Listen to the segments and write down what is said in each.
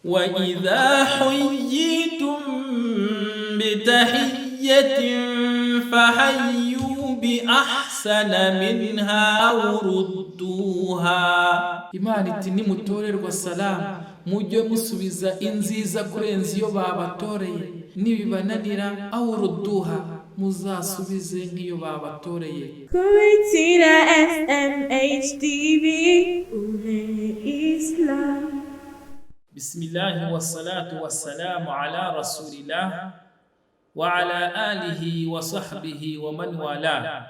وإذا حييتم بتحية فحيوا بأحسن منها أو ردوها. Imana iti nimutorerwa salamu mujye musubiza inziza kurenza iyo babatoreye, nibibananira aw rudduha muzasubize nk'iyo babatoreye. Kuwaitira SMHTV Islam. Bismillah wa salatu wa salamu ala rasulillah wa ala alihi wa sahbihi wa man wala.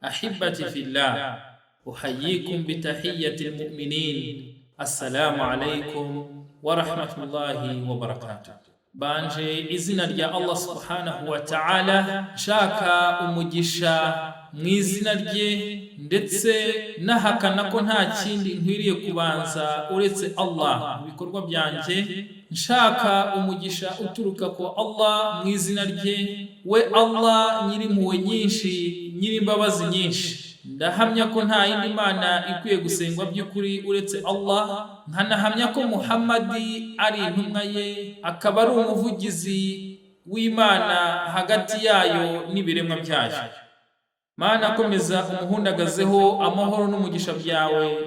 Ahibbati fillah, uhayyikum bitahiyyatil mu'minin. Assalamu alaykum wa rahmatullahi wa barakatuh. Banje izina rya Allah subhanahu wa ta'ala, shaka umugisha mu izina rye, ndetse nahakana ko nta kindi nkwiriye kubanza uretse Allah mu bikorwa byanje. Nshaka umugisha uturuka ko Allah mu izina rye, we Allah nyiri impuhwe nyinshi, nyiri imbabazi nyinshi. Ndahamya ko nta yindi mana ikwiye gusengwa by'ukuri uretse Allah, nkanahamya ko Muhammadi ari intumwa ye, akaba ari umuvugizi w'Imana hagati yayo n'ibiremwa byayo. Mana komeza umuhundagazeho amahoro n'umugisha byawe,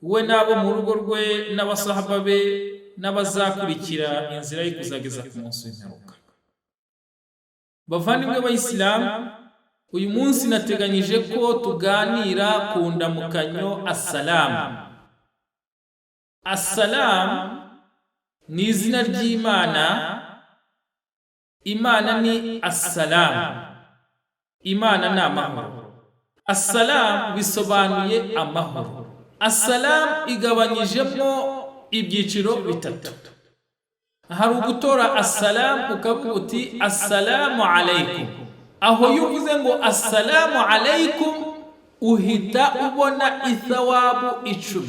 we n'abo mu rugo rwe n'abasahaba be n'abazakurikira inzira yo kuzageza ku munsi w'imperuka. Bavandimwe b'Abayisilamu, uyu munsi nateganyije ko tuganira ku ndamukanyo assalamu. Assalamu ni izina ry'Imana. Imana ni assalamu, Imana ni amahoro. Assalamu bisobanuye amahoro. Assalamu igabanyijemo ibyiciro bitatu. Hari ugutora assalamu ukavuga uti assalamu alaykum. Aho yuvuze ngo assalamu alaykum uhita ubona ithawabu 10.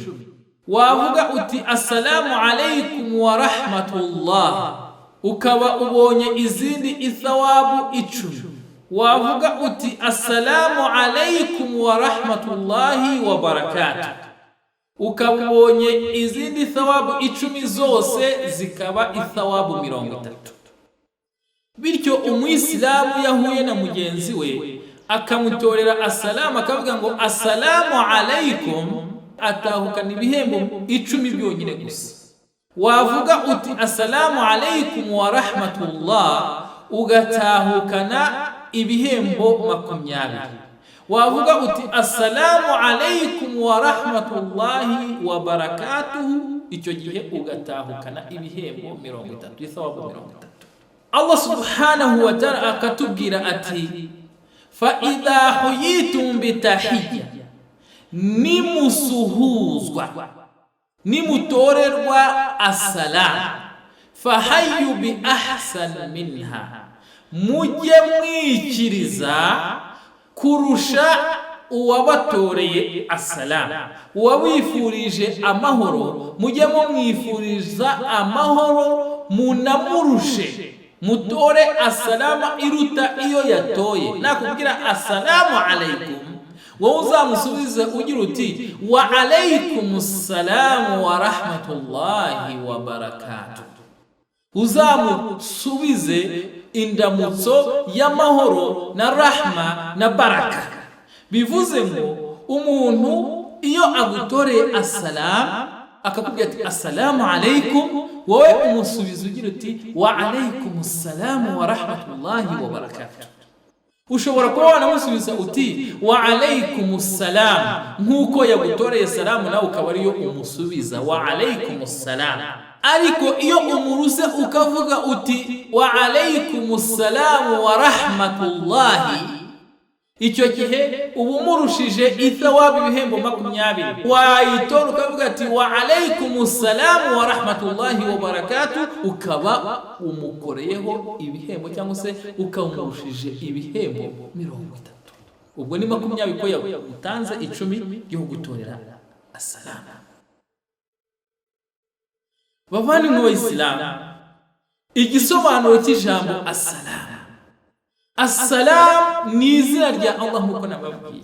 Wavuga uti assalamu alaykum wa rahmatullah, ukaba ubonye izindi ithawabu 10. Wavuga uti assalamu alaykum wa rahmatullahi wa barakatuh, ukaba ubonye izindi thawabu 10 zose zikaba ithawabu 30. Bityo umuyisilamu yahuye na mugenzi we akamutorera assalamu, akavuga ngo assalamu alaykum, atahukana ibihembo 10 byonyine gusa. Wavuga uti assalamu alaykum wa rahmatullah, ugatahukana ibihembo 20. Wavuga uti assalamu alaykum wa rahmatullahi wa barakatuh, icyo gihe ugatahukana ibihembo 30, ithawabu 30. Allah subhanahu wa ta'ala akatubwira ati fa idha huyitum bitahiyya, nimusuhuzwa, nimutorerwa assalamu, fahayyu bi ahsan minha, mujye mwikiriza kurusha uwabatoreye assalamu. Uwabifurije amahoro mujye mwifuriza amahoro, munamurushe, mutore assalamu iruta iyo yatoye. Nakubwira assalamu alaykum, wowe uzamusubiza ugira uti wa alaykumus salamu wa rahmatullahi wa barakatuh. Uzamusubize indamutso y'amahoro na rahma na baraka. Bivuze ngo umuntu iyo agutoreye assalamu akakubwira ati assalamu alaykum, wowe umusubiza ugira uti wa alaykumus salamu wa rahmatullahi wa barakatuh. Ushobora kuba wanamusubiza uti wa alaykumus salam, nkuko yagutoreye salamu nawe ukaba ariyo umusubiza wa alaykumus salam. Ariko iyo umuruse ukavuga uti wa alaykumus salamu wa rahmatullahi, icyo gihe uba umurushije ithawabu ibihembo 20. Wayitora ukavuga ati wa alaykumus salamu wa rahmatullahi wa barakatuh, ukaba umukoreyeho ibihembo cyangwa se ukamurushije ibihembo 30. Ubwo ni 20 ko yagutanze 10 yo gutorera assalamu. Bavandimwe b'Abayisilamu, igisobanuro cy'ijambo assalamu. Assalamu ni izina rya Allah nk'uko nababwiye.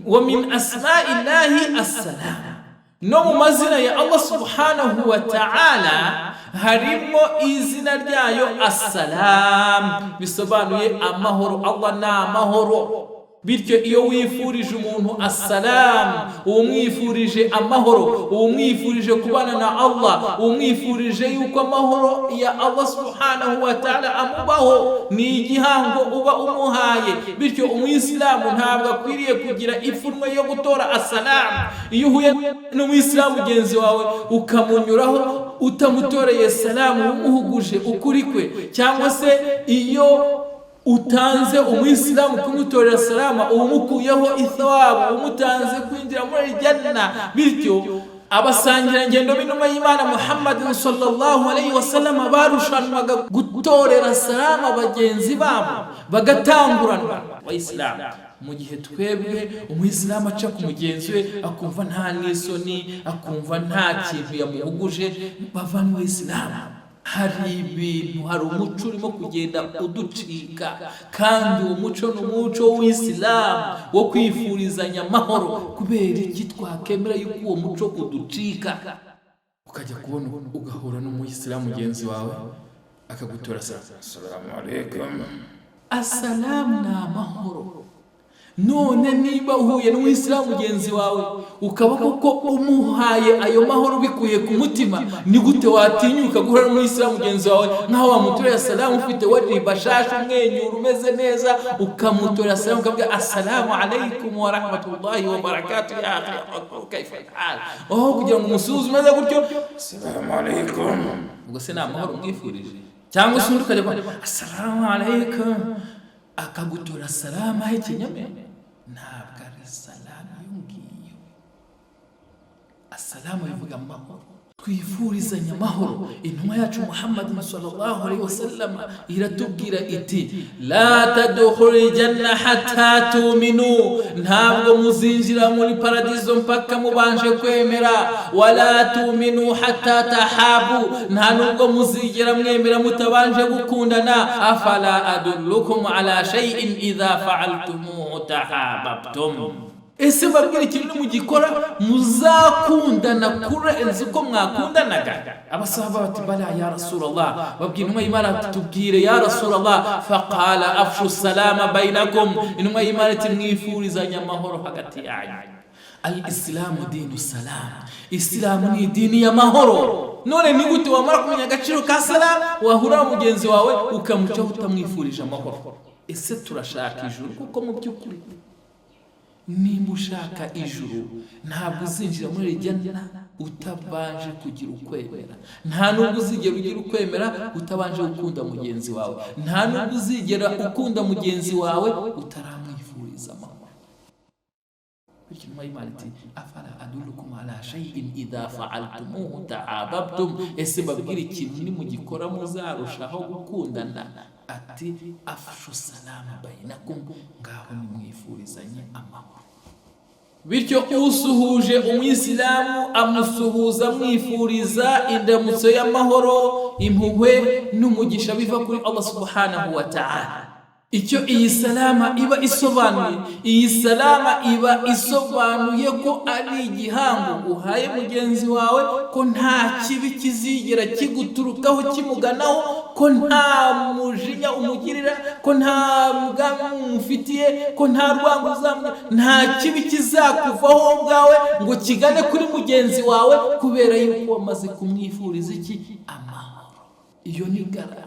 Wa min asma'illahi assalamu, no mu mazina ya Allah subhanahu wa ta'ala harimo izina ryayo assalam, bisobanuye amahoro. Allah ni amahoro. Bityo iyo wifurije umuntu assalam, umwifurije amahoro, umwifurije kubana na Allah, umwifurije yuko amahoro ya Allah subhanahu wa ta'ala amubaho, ni igihango uba umuhaye. Bityo umuyisilamu ntabwo akwiriye kugira ipfunwe yo gutora assalam. Iyo uhuye n'umuyisilamu mugenzi wawe ukamunyuraho utamutoreye salamu, umuhuguje ukuri kwe, cyangwa se iyo utanze umuyisilamu kumutorera salama, umukuyeho ithawabu, umutanze kwinjira muri janna. Bityo abasangira ngendo b'intumwa y'Imana Muhammad sallallahu alayhi wa sallam barushanwaga gutorera salama bagenzi babo, bagatanguranwa abayisilamu. Mu gihe twebwe umuyisilamu aca ku mugenzi we akumva nta n'isoni, akumva nta kintu yamuhuguje, bavana Isilamu. Hari ibintu, hari umuco urimo kugenda uducika, kandi uwo muco ni umuco w'Isilamu wo kwifurizanya amahoro. Kubera iki twakemera yuko uwo muco uducika? Ukajya kubona ugahura n'umuyisilamu mugenzi wawe akagutora assalamu alaikum. Assalamu ni amahoro. None niba uhuye n'umuyisilamu mugenzi wawe ukaba koko umuhaye ayo mahoro bikuye ku mutima, ni gute watinyuka guhura n'umuyisilamu mugenzi wawe nkaho wamutorera salamu ufite wajhi bashasha, umwenyura umeze neza, ukamutorera salamu ukavuga assalamu alaikum wa rahmatullahi wa barakatuh ya akhi kaifa hal, kugira ngo umusuhuze umeze gutyo assalamu alaikum, ubwo se ni amahoro umwifurije? Cyangwa se undi ukajya assalamu alaikum akagutora salamu ahekenyame? Ntabwo ari salamu yungiyo. Assalamu bivuga amahoro, twifurizanya amahoro. Intumwa yacu Muhammad sallallahu alayhi wa sallam iratubwira iti la tadkhulul janna hatta tu'minu, ntabwo muzinjira muri paradizo mpaka mubanje kwemera. Wala tu'minu hatta tahabu, nta nubwo muzigera mwemera mutabanje gukundana. Afala adullukum ala shay'in idha fa'altumuhu tahabbtum, ese mbabwira ikintu mugikora muzakundana kurenza uko mwakundanaga. Abasahaba bati bala ya Rasulullah, babwira intumwa y'Imana tubwire ya Rasulullah. Faqala afshu salama bainakum, intumwa y'Imana iti mwifurizanya amahoro hagati yanyu. Al-Islamu dinu salam, Islamu ni dini ya mahoro. None ni gute wamara kumenya agaciro ka salam wahura mugenzi wawe ukamuca utamwifurije amahoro? Ese turashaka ijuru kuko mu by'ukuri nimba ushaka ijuru ntabwo uzinjira muri janna utabanje kugira ukwemera. Nta nubwo uzigera ugira ukwemera utabanje gukunda mugenzi wawe. Nta nubwo uzigera ukunda mugenzi wawe utaramwifuriza amahoro. Bityo Imana iti afala adullukum ala shay'in idha fa'altumuhu ta'abbtum, ese babwira ikintu ni mugikora muzarushaho gukundana. Ati afshu salama bainakum, ngaho nimwifurizanye amahoro. Bityo usuhuje umuyisilamu amusuhuza mwifuriza indamutso y'amahoro, impuhwe n'umugisha biva kuri Allah subhanahu wa ta'ala. Icyo iyi salama iba isobanuye, iyi salama iba isobanuye ko ari igihango uhaye mugenzi wawe, ko nta kibi kizigera kiguturukaho kimuganaho, ko nta mujinya umugirira, ko nta mugambi umufitiye, ko nta rwango uzamwe, nta kibi kizakuvaho ubwawe ngo kigane kuri mugenzi wawe, kubera yuko wamaze kumwifuriza iki? Amahoro. Iyo ni garanti.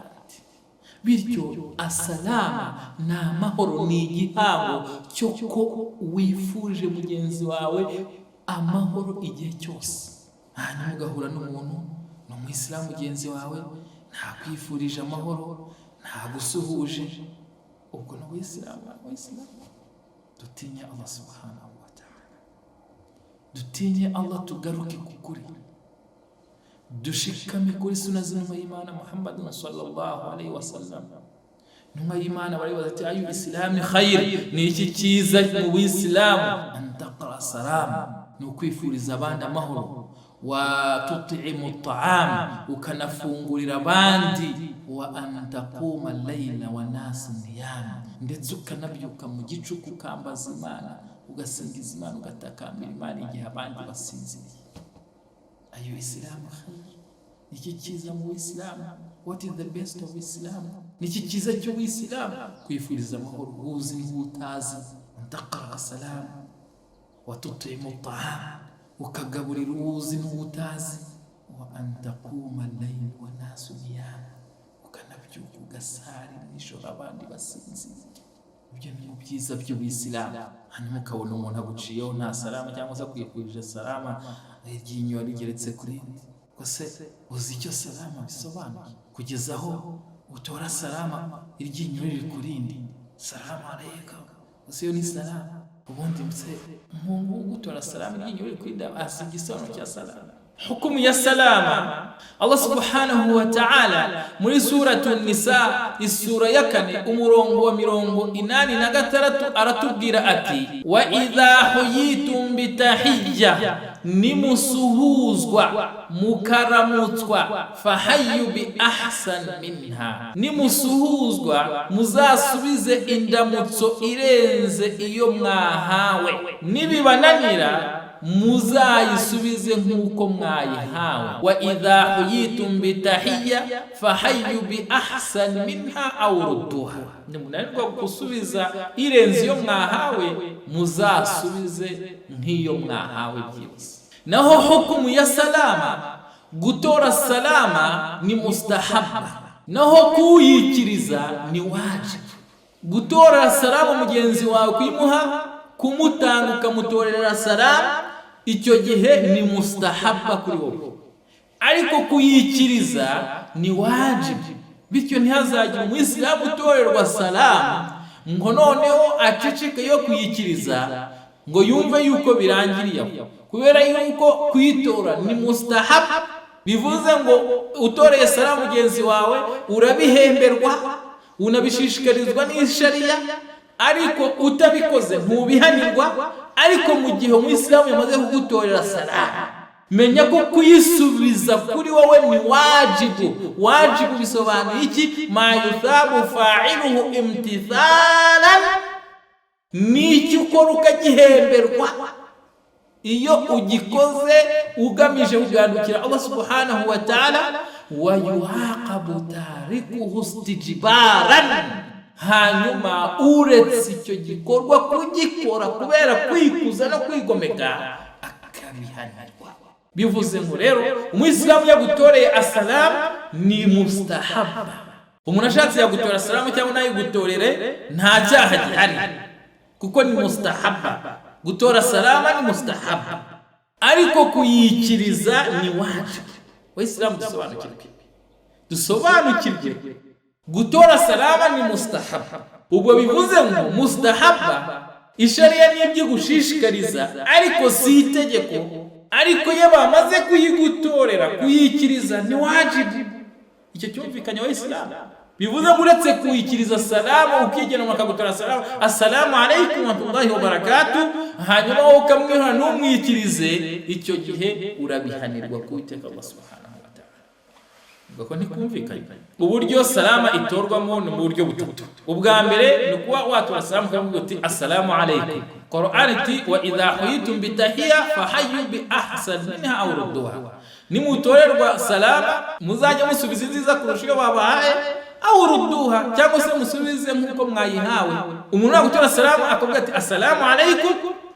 Bityo assalama ni amahoro, ni igihango cyo ko wifurije mugenzi wawe amahoro igihe cyose. Hanyuma ugahura n'umuntu ni umuyisilamu mugenzi wawe ntakwifurije amahoro, ntagusuhuje, ubwo ni umuyisilamu. Dutinye Allah subhanahu wa ta'ala, dutinye Allah, tugaruke ku kuri, dushikame kuri sunna z'intumwa y'Imana Muhammad sallallahu alayhi wa sallam. Intumwa y'Imana baribaza ati ayu islami khair, ni iki cyiza mu Islamu? An taqra salam, ni ukwifuriza abandi amahoro. Wa tut'imu at'am, ukanafungurira abandi. Wa an taquma al-layla wa nas niyam, ndetse ukanabyuka mu gicuku ukambaza Imana, ugasingiza Imana, ugatakambira Imana igihe abandi basinziriye. ayo Islam khair, niki cyiza mu Islam, what is the best of Islam, niki cyiza cyo mu Islam, kwifuriza amahoro uzi n'utazi, ndaqra salam wa tut'imu ta'am, ukagaburira uzi n'utazi, wa an taquma al-layl wa nasu niyam, ukanabyuka ugasari nijoro abandi basinzira. Ibyo ni byiza by'Ubuyisilamu. Hanyuma ukabona umuntu aguciyeho nta salama cyangwa se kwifurije salama, iryinyo rigeretse kuri rindi. Kose uzi icyo salama bisobanuye, kugeza aho utora salama iryinyo riri kuri rindi, salamu alaykum, ose yo ni salama. Ubundi mse umuntu ugutora salama iryinyo riri kuri rindi asiga igisobanuro cya salama. Hukumu ya salama, Allah subhanahu wa ta'ala muri suratu Nisa isura ya 4 umurongo wa 86 aratubwira ati wa idha huyitum bitahiyya, nimusuhuzwa mukaramutswa, fahayyu bi ahsan minha, nimusuhuzwa muzasubize indamutso irenze iyo mwahawe, nibibananira muzayisubize nk'uko mwayihawe. Wa idha huyitum bitahiyya fahayyu bi ahsan minha aw rudduha, nimunanirwa gusubiza irenze iyo mwahawe muzasubize nk'iyo mwahawe byose. Naho hukumu ya salama, gutora salama ni mustahabba, naho kuyikiriza ni wajib. Gutora salama mugenzi wawe, kuyimuha, kumutanga ukamutorera salama, icyo gihe ni mustahabba kuri wowe, ariko kuyikiriza ni wajib. Bityo ntihazagire umuyisilamu utorerwa salama ngo noneho aceceke yo kuyikiriza ngo yumve yuko birangiriye aho, kubera yuko kuyitora ni mustahabba. Bivuze ngo utoreye salama mugenzi wawe urabihemberwa, unabishishikarizwa n'ishariya, ariko utabikoze ntubihanirwa. Ariko mu gihe umuyisilamu yamaze kugutorera salama, menya ko kuyisubiza kuri wowe ni wajibu. Wajibu bisobanuye iki? Ma yuthabu fa'iluhu imtithalan, ni icyo ukora ukagihemberwa iyo ugikoze ugamije kugandukira Allah subhanahu wa ta'ala. Wa yuhaqabu tarikuhu istijbaran, hanyuma uretse icyo gikorwa kugikora kubera kwikuza no kwigomeka akabihanirwa. Bivuze ngo rero umuyisilamu yagutoreye asalamu ni mustahabba. Umuntu ashatse yagutora salamu cyangwa nayigutorere nta cyaha gihari, kuko ni mustahabba. Gutora salama ni mustahabba, ariko kuyikiriza ni wajib. Waislamu dusobanukirwe, gutora salama ni mustahabba. Ubwo bivuze ngo mustahabba ishariya ni ibyo gushishikariza, ariko si itegeko. Ariko iyo bamaze kuyigutorera, kuyikiriza ni wajibu. Icyo cyumvikanye Waislamu. Bivuze ngo uretse kuyikiriza salama ukigena makagutora salama, assalamu alaykum wa rahmatullahi wa barakatuh, hanyuma ukamwihana n'umwikirize, icyo gihe urabihanirwa kuwiteka Allah subhanahu wa ta'ala. Ubwo ntikumvikanye. Uburyo salama itorwamo ni mu buryo butatu. Ubwa mbere ni kuba watora salama ukavuga uti assalamu alaykum. Qur'an iti wa idha huyitum bitahiyya fahayyu bi ahsan minha aw rudduha, nimutorerwa salama muzajya musubiza nziza kurusha iyo babahaye, aw rudduha, cyangwa se musubize nk'uko mwayihawe. Umuntu agutora salama akavuga ati assalamu alaykum,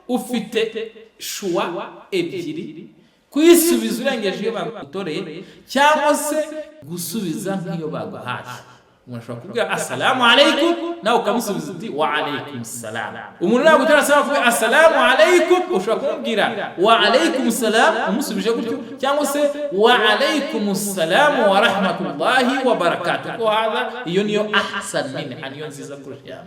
ufite shuwa ebyiri: kuyisubiza urengeje iyo bagutoreye cyangwa se gusubiza nk'iyo baguhaye. Umuntu ashobora kuvuga assalamu alaykum nawe ukamusubiza uti wa alaykum salam. Umuntu nagutora salama akavuga assalamu alaykum, ushobora kumubwira wa alaykum salam umusubije gutyo, cyangwa se wa alaykum salam wa rahmatullahi wa barakatuh. Ko hada iyo niyo ahsan min, aniyo nziza kurusha.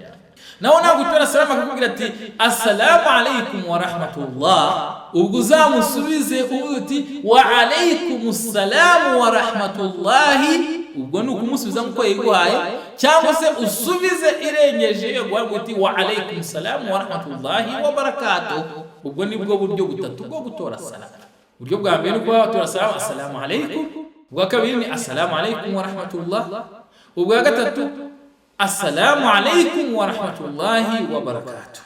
Nawe nagutora salama akakubwira ati assalamu alaykum wa rahmatullah, ubwo uzamusubize uti wa alaykum salam wa rahmatullahi, ubwo ni ukumusubiza nk'uko yiguhaye, cyangwa se usubize irengeje yo guhabwa uti wa alaykum salam wa rahmatullahi wa barakatuh. Ubwo ni bwo buryo butatu bwo gutora salama. Uburyo bwa mbere ni kuba watora salama assalamu alaykum, ubwa kabiri ni assalamu alaykum wa rahmatullah, ubwa gatatu assalamu alaykum wa rahmatullahi wa barakatuh.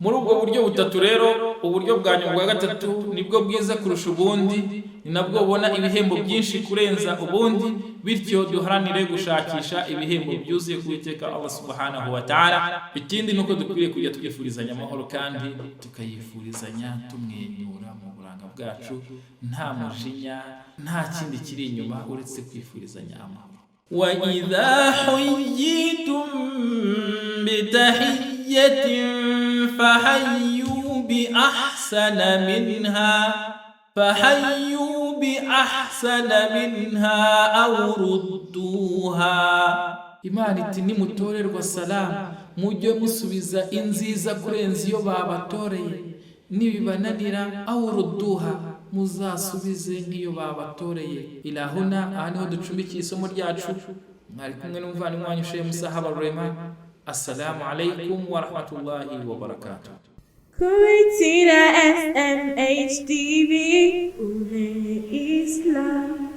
Muri ubwo buryo butatu rero, uburyo bwa nyuma bwa gatatu nibwo bwiza kurusha ubundi, ni nabwo ubona ibihembo byinshi kurenza ubundi, bityo duharanire gushakisha ibihembo byuzuye ku Uwiteka Allah subhanahu wa ta'ala. Ikindi nuko dukwiriye kujya twifurizanya amahoro kandi tukayifurizanya tumwenyura mu buranga bwacu, nta mujinya, nta kindi kiri inyuma uretse kwifurizanya amahoro. Wa idha huyitum bitahiyyatin فحيوا بأحسن منها أو ردوها. Imana iti nimutorerwa salamu mujye musubiza inziza kurenza iyo babatoreye, nibibananira aw rudduha muzasubize nk'iyo babatoreye. Ilahuna, aha niho ducumbikiye isomo ryacu. Mwari kumwe n'umuvandimwe wanyu Sheikh Musa Habarurema. Assalamu alaikum wa rahmatullahi wa barakatuh. Kuwaitira SMH TV, Islam.